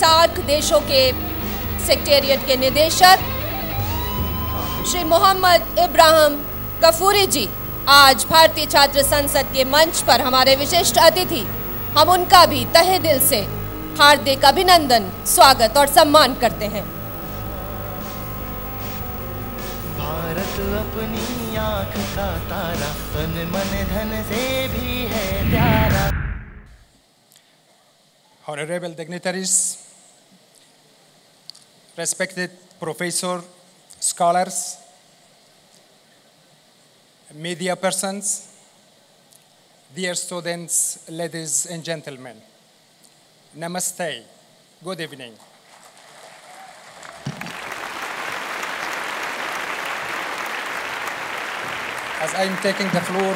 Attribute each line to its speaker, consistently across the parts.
Speaker 1: SAARC देशों के secretariat के निदेशक श्री मोहम्मद इब्राहिम गफूरी जी आज भारतीय छात्र संसद के मंच पर हमारे विशिष्ट अतिथि। हम उनका भी तहे दिल से हार्दिक अभिनंदन, स्वागत और सम्मान करते हैं।
Speaker 2: भारत अपनी आँख का तारा, तन मन धन से भी है प्यारा।
Speaker 3: Honorable dignitaries, respected professors, scholars, media persons, dear students, ladies and gentlemen, namaste, good evening. As I'm taking the floor,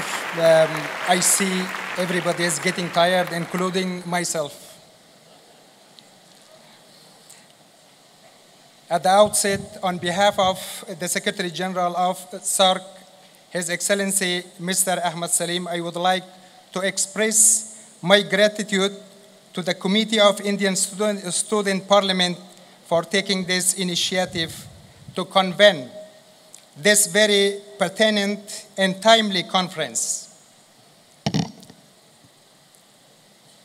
Speaker 3: I see everybody is getting tired, including myself. At the outset, on behalf of the Secretary General of SAARC, His Excellency Mr. Ahmad Salim, I would like to express my gratitude to the Committee of Indian Student Parliament for taking this initiative to convene this very pertinent and timely conference.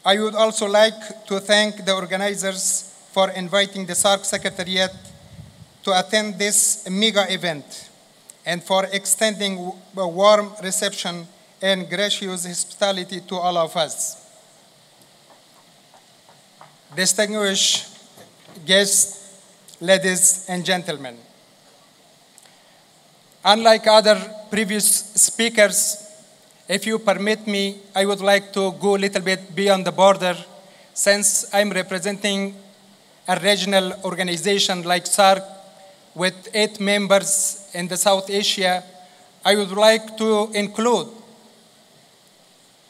Speaker 3: I would also like to thank the organizers for inviting the SAARC Secretariat to attend this mega event and for extending a warm reception and gracious hospitality to all of us. Distinguished guests, ladies and gentlemen, unlike other previous speakers, if you permit me, I would like to go a little bit beyond the border. Since I'm representing a regional organization like SAARC with 8 members in the South Asia, I would like to include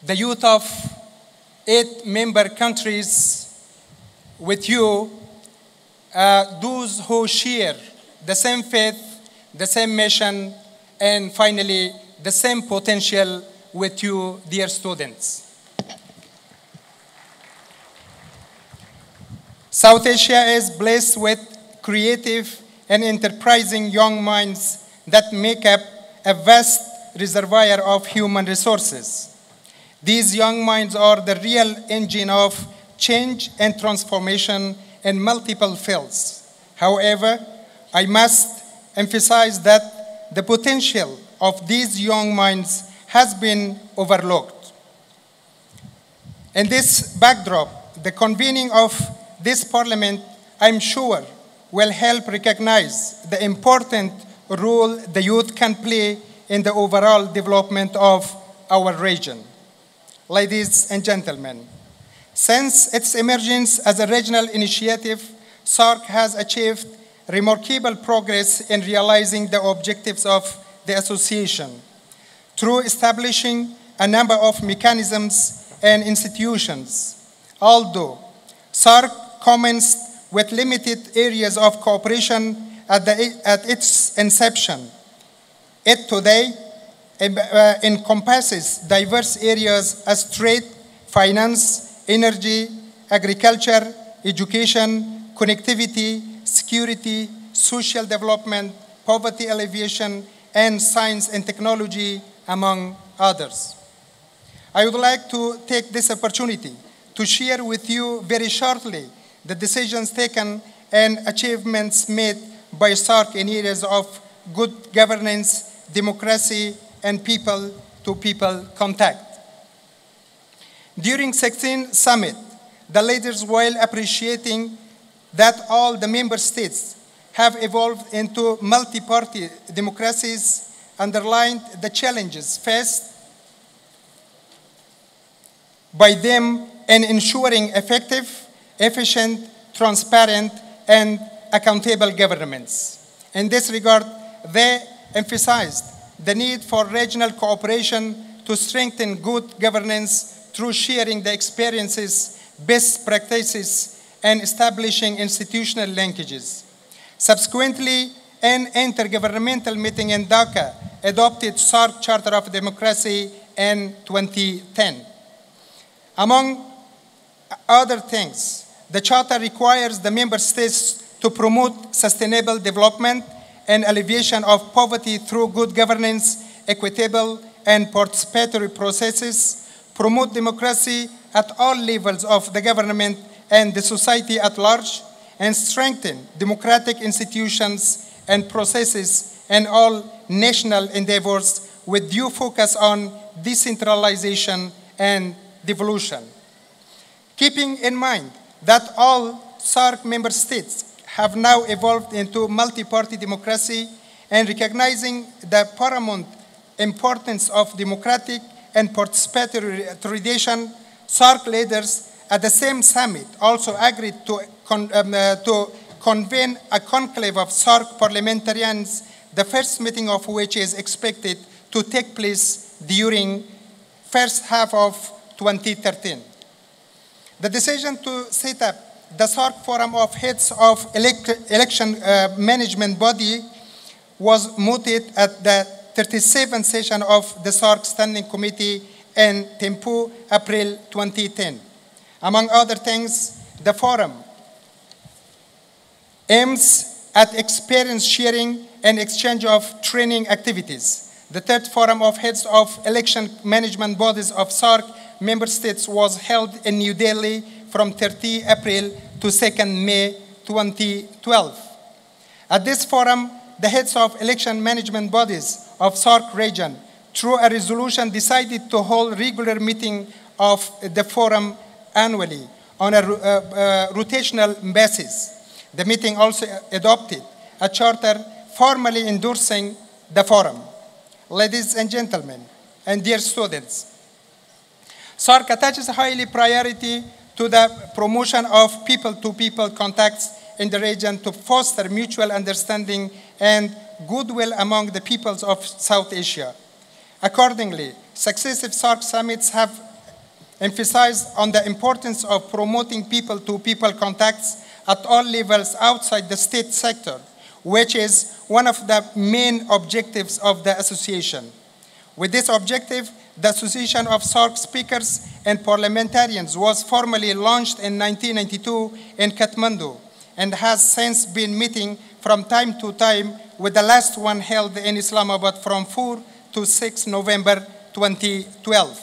Speaker 3: the youth of 8 member countries with you, those who share the same faith, the same mission, and finally, the same potential with you, dear students. South Asia is blessed with creative and enterprising young minds that make up a vast reservoir of human resources. These young minds are the real engine of change and transformation in multiple fields. However, I must emphasize that the potential of these young minds has been overlooked. In this backdrop, the convening of this Parliament, I'm sure, will help recognize the important role the youth can play in the overall development of our region. Ladies and gentlemen, since its emergence as a regional initiative, SAARC has achieved remarkable progress in realizing the objectives of the association through establishing a number of mechanisms and institutions. Although SAARC commenced with limited areas of cooperation at its inception, it today encompasses diverse areas as trade, finance, energy, agriculture, education, connectivity, security, social development, poverty alleviation, and science and technology, among others. I would like to take this opportunity to share with you very shortly the decisions taken and achievements made by SAARC in areas of good governance, democracy, and people-to-people contact. During 16th summit, the leaders, while appreciating that all the member states have evolved into multi-party democracies, underlined the challenges faced by them in ensuring effective, efficient, transparent, and accountable governments. In this regard, they emphasized the need for regional cooperation to strengthen good governance through sharing the experiences, best practices, and establishing institutional linkages. Subsequently, an intergovernmental meeting in Dhaka adopted SAARC Charter of Democracy in 2010. Among other things, the Charter requires the member states to promote sustainable development and alleviation of poverty through good governance, equitable and participatory processes, promote democracy at all levels of the government and the society at large, and strengthen democratic institutions and processes in all national endeavors with due focus on decentralization and devolution. Keeping in mind that all SAARC member states have now evolved into multi-party democracy and recognizing the paramount importance of democratic and participatory tradition, SAARC leaders at the same summit also agreed to convene a conclave of SAARC parliamentarians, the first meeting of which is expected to take place during first half of 2013. The decision to set up the SAARC Forum of Heads of Election Management Body was mooted at the 37th session of the SAARC Standing Committee in Thimphu, April 2010. Among other things, the forum aims at experience sharing and exchange of training activities. The third Forum of Heads of Election Management Bodies of SAARC member states was held in New Delhi from 30 April to 2nd May 2012. At this forum, the heads of election management bodies of SAARC region, through a resolution, decided to hold regular meeting of the forum annually on a rotational basis. The meeting also adopted a charter formally endorsing the forum. Ladies and gentlemen, and dear students, SAARC attaches highly priority to the promotion of people-to-people contacts in the region to foster mutual understanding and goodwill among the peoples of South Asia. Accordingly, successive SAARC summits have emphasized on the importance of promoting people-to-people contacts at all levels outside the state sector, which is one of the main objectives of the association. With this objective, the Association of SAARC Speakers and Parliamentarians was formally launched in 1992 in Kathmandu and has since been meeting from time to time, with the last one held in Islamabad from 4 to 6 November 2012.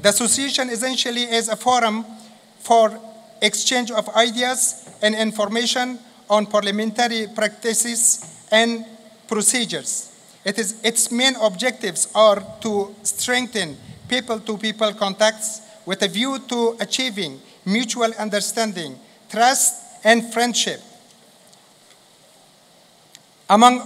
Speaker 3: The association essentially is a forum for exchange of ideas and information on parliamentary practices and procedures. Its main objectives are to strengthen people-to-people contacts with a view to achieving mutual understanding, trust, and friendship among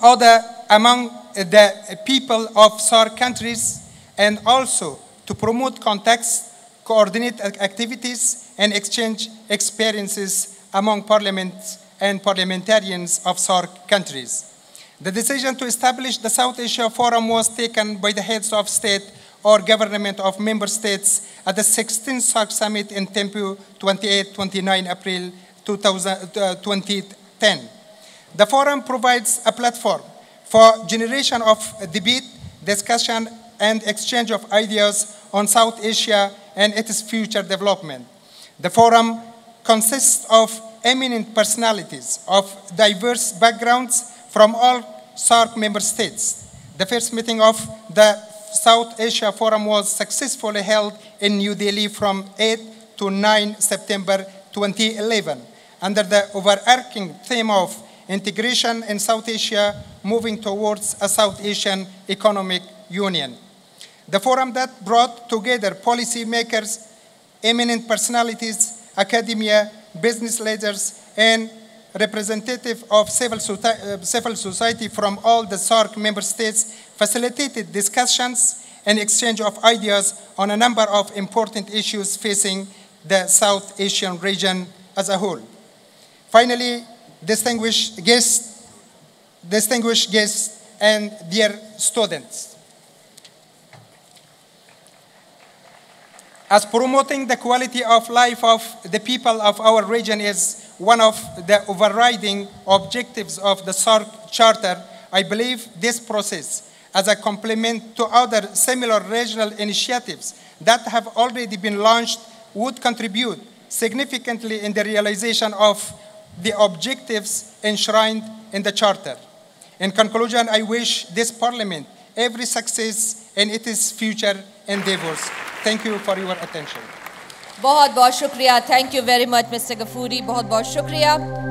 Speaker 3: the people of SAARC countries, and also to promote contacts, coordinate activities, and exchange experiences among parliaments and parliamentarians of SAARC countries. The decision to establish the South Asia Forum was taken by the heads of state or government of member states at the 16th SAARC Summit in Thimphu, 28-29 April 2010. The forum provides a platform for generation of debate, discussion, and exchange of ideas on South Asia and its future development. The forum consists of eminent personalities of diverse backgrounds from all SAARC member states. The first meeting of the South Asia Forum was successfully held in New Delhi from 8 to 9 September 2011 under the overarching theme of integration in South Asia, moving towards a South Asian economic union. The forum that brought together policy makers, eminent personalities, academia, business leaders, and representatives of civil society from all the SAARC member states facilitated discussions and exchange of ideas on a number of important issues facing the South Asian region as a whole. Finally, distinguished guests, and dear students, as promoting the quality of life of the people of our region is one of the overriding objectives of the SAARC Charter, I believe this process as a complement to other similar regional initiatives that have already been launched would contribute significantly in the realization of the objectives enshrined in the Charter. In conclusion, I wish this Parliament every success in its future endeavors. Thank you for your attention.
Speaker 1: बहुत बहुत शुक्रिया. Thank you very much, Mr. Ghafoori. बहुत बहुत शुक्रिया.